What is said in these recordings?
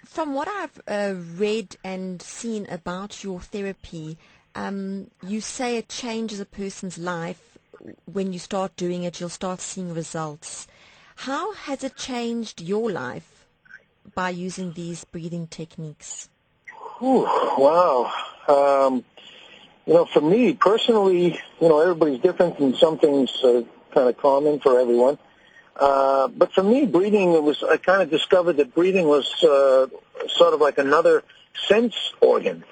From what I've read and seen about your therapy, you say it changes a person's life. When you start doing it, you'll start seeing results. How has it changed your life by using these breathing techniques? Ooh, wow. For me personally, everybody's different and some things are kind of common for everyone. But for me, I kind of discovered that breathing was sort of like another sense organ,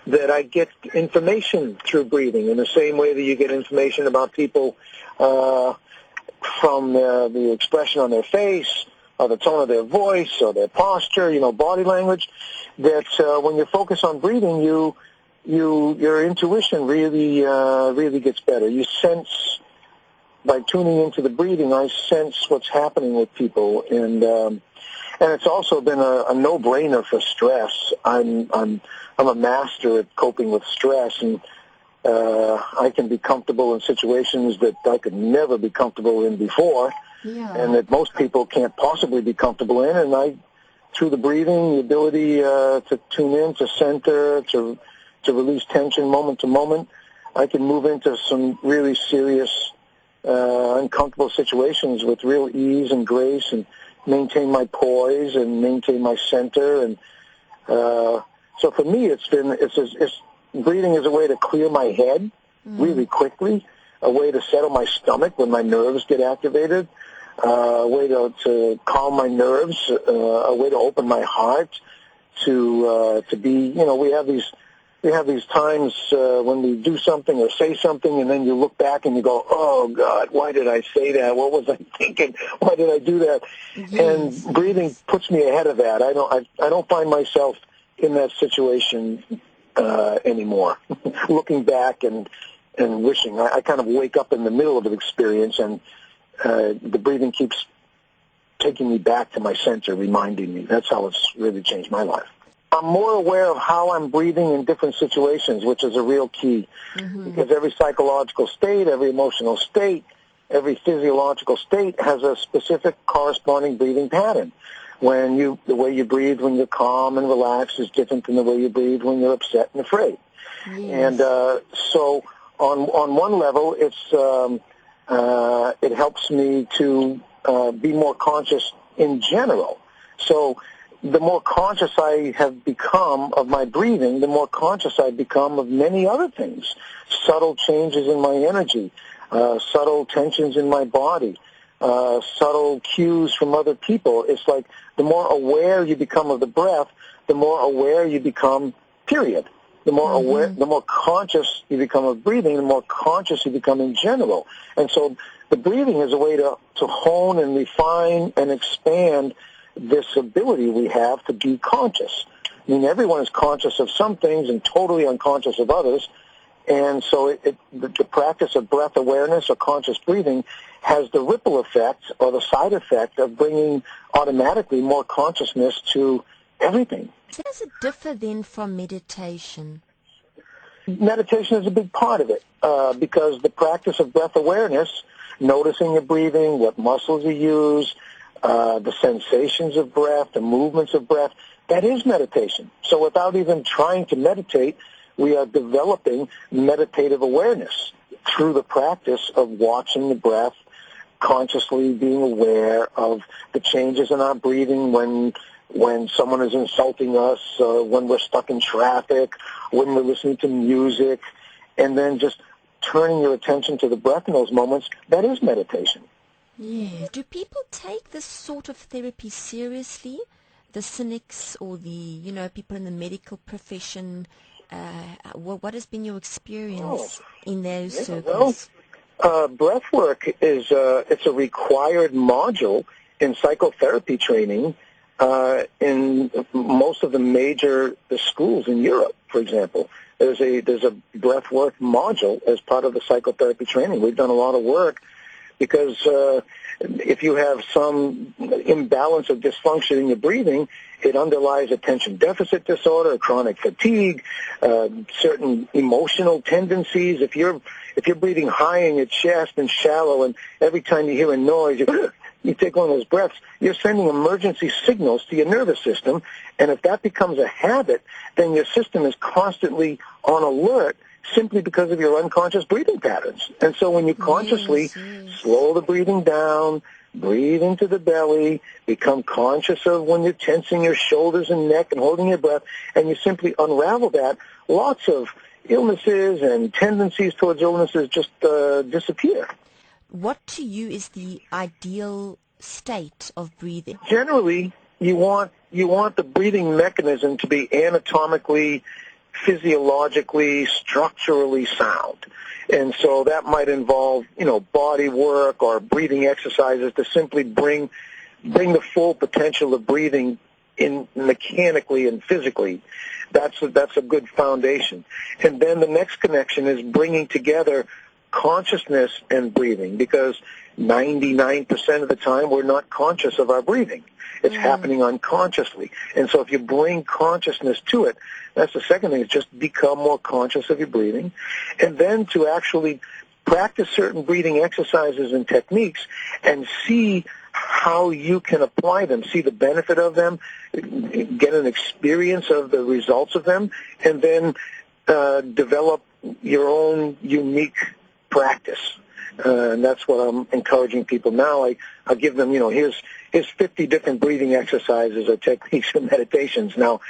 that I get information through breathing in the same way that you get information about people from the expression on their face or the tone of their voice or their posture, body language, that when you focus on breathing, your intuition really gets better. You sense, by tuning into the breathing, I sense what's happening with people, and it's also been a no-brainer for stress. I'm a master at coping with stress, and I can be comfortable in situations that I could never be comfortable in before, and that most people can't possibly be comfortable in. And through the breathing, the ability to tune in, to center, to release tension moment to moment, I can move into some really serious, uncomfortable situations with real ease and grace, and maintain my poise and maintain my center. And so for me, breathing is a way to clear my head really quickly, a way to settle my stomach when my nerves get activated, a way to calm my nerves, a way to open my heart to be. We have these times when we do something or say something, and then you look back and you go, "Oh God, why did I say that? What was I thinking? Why did I do that?" Yes. And breathing puts me ahead of that. I don't find myself in that situation anymore. Looking back and wishing, I kind of wake up in the middle of an experience, and the breathing keeps taking me back to my center, reminding me. That's how it's really changed my life. I'm more aware of how I'm breathing in different situations, which is a real key, because every psychological state, every emotional state, every physiological state has a specific corresponding breathing pattern. The way you breathe when you're calm and relaxed is different than the way you breathe when you're upset and afraid. Yes. And so on one level, it helps me to be more conscious in general. So the more conscious I have become of my breathing, the more conscious I become of many other things. Subtle changes in my energy, subtle tensions in my body, subtle cues from other people. It's like the more aware you become of the breath, the more aware you become, period. The more aware, the more conscious you become of breathing, the more conscious you become in general. And so the breathing is a way to hone and refine and expand this ability we have to be conscious. I mean, everyone is conscious of some things and totally unconscious of others. And so the practice of breath awareness or conscious breathing has the ripple effect or the side effect of bringing automatically more consciousness to everything. How does it differ then from meditation? Meditation is a big part of it because the practice of breath awareness, noticing your breathing, what muscles you use, the sensations of breath, the movements of breath, that is meditation. So without even trying to meditate, we are developing meditative awareness through the practice of watching the breath, consciously being aware of the changes in our breathing when someone is insulting us, when we're stuck in traffic, when we're listening to music, and then just turning your attention to the breath in those moments. That is meditation. Yeah. Do people take this sort of therapy seriously? The cynics or the, people in the medical profession? What has been your experience in those circles? Breath work is it's a required module in psychotherapy training in most of the major schools in Europe, for example. There's a breath work module as part of the psychotherapy training. We've done a lot of work because if you have some imbalance of dysfunction in your breathing, it underlies attention deficit disorder, chronic fatigue, certain emotional tendencies. If you're breathing high in your chest and shallow, and every time you hear a noise, you take one of those breaths, you're sending emergency signals to your nervous system, and if that becomes a habit, then your system is constantly on alert simply because of your unconscious breathing patterns. And so when you consciously slow the breathing down, breathe into the belly, become conscious of when you're tensing your shoulders and neck and holding your breath, and you simply unravel that, lots of illnesses and tendencies towards illnesses just disappear. What to you is the ideal state of breathing? Generally, you want the breathing mechanism to be anatomically, physiologically, structurally sound. And so that might involve, body work or breathing exercises to simply bring the full potential of breathing in mechanically and physically. That's a good foundation. And then the next connection is bringing together consciousness and breathing, because 99% of the time we're not conscious of our breathing. It's happening unconsciously. And so if you bring consciousness to it, that's the second thing, is just become more conscious of your breathing. And then to actually practice certain breathing exercises and techniques and see how you can apply them, see the benefit of them, get an experience of the results of them, and then develop your own unique practice. And that's what I'm encouraging people now. I give them, here's 50 different breathing exercises or techniques or meditations. Now,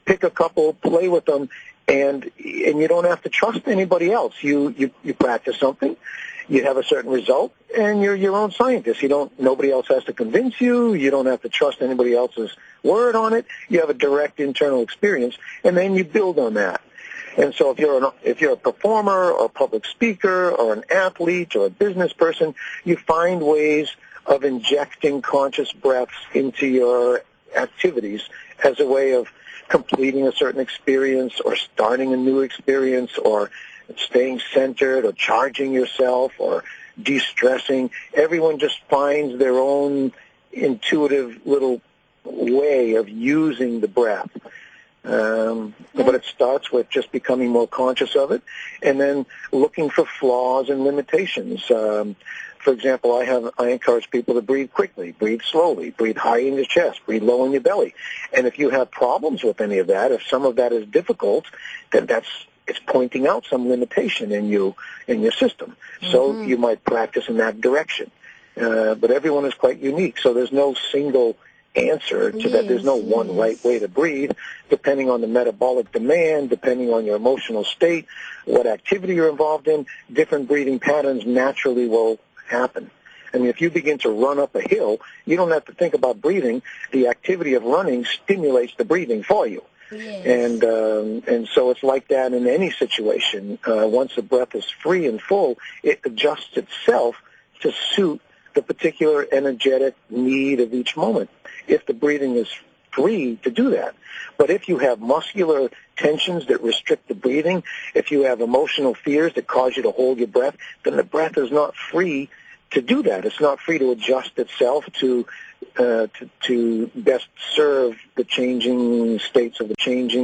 pick a couple, play with them, and you don't have to trust anybody else. You practice something, you have a certain result, and you're your own scientist. Nobody else has to convince you. You don't have to trust anybody else's word on it. You have a direct internal experience, and then you build on that. And so if you're a performer or a public speaker or an athlete or a business person, you find ways of injecting conscious breaths into your activities as a way of completing a certain experience or starting a new experience or staying centered or charging yourself or de-stressing. Everyone just finds their own intuitive little way of using the breath. But it starts with just becoming more conscious of it and then looking for flaws and limitations. For example, I encourage people to breathe quickly, breathe slowly, breathe high in your chest, breathe low in your belly. And if you have problems with any of that, if some of that is difficult, then it's pointing out some limitation in your system. So you might practice in that direction. But everyone is quite unique, so there's no single answer to that. There's no one right way to breathe, depending on the metabolic demand, depending on your emotional state, what activity you're involved in. Different breathing patterns naturally will happen. I mean, if you begin to run up a hill, you don't have to think about breathing. The activity of running stimulates the breathing for you. Yes. And so it's like that in any situation. Once the breath is free and full, it adjusts itself to suit the particular energetic need of each moment, if the breathing is free to do that. But if you have muscular tensions that restrict the breathing, if you have emotional fears that cause you to hold your breath, then the breath is not free to do that. It's not free to adjust itself to best serve the changing states of the changing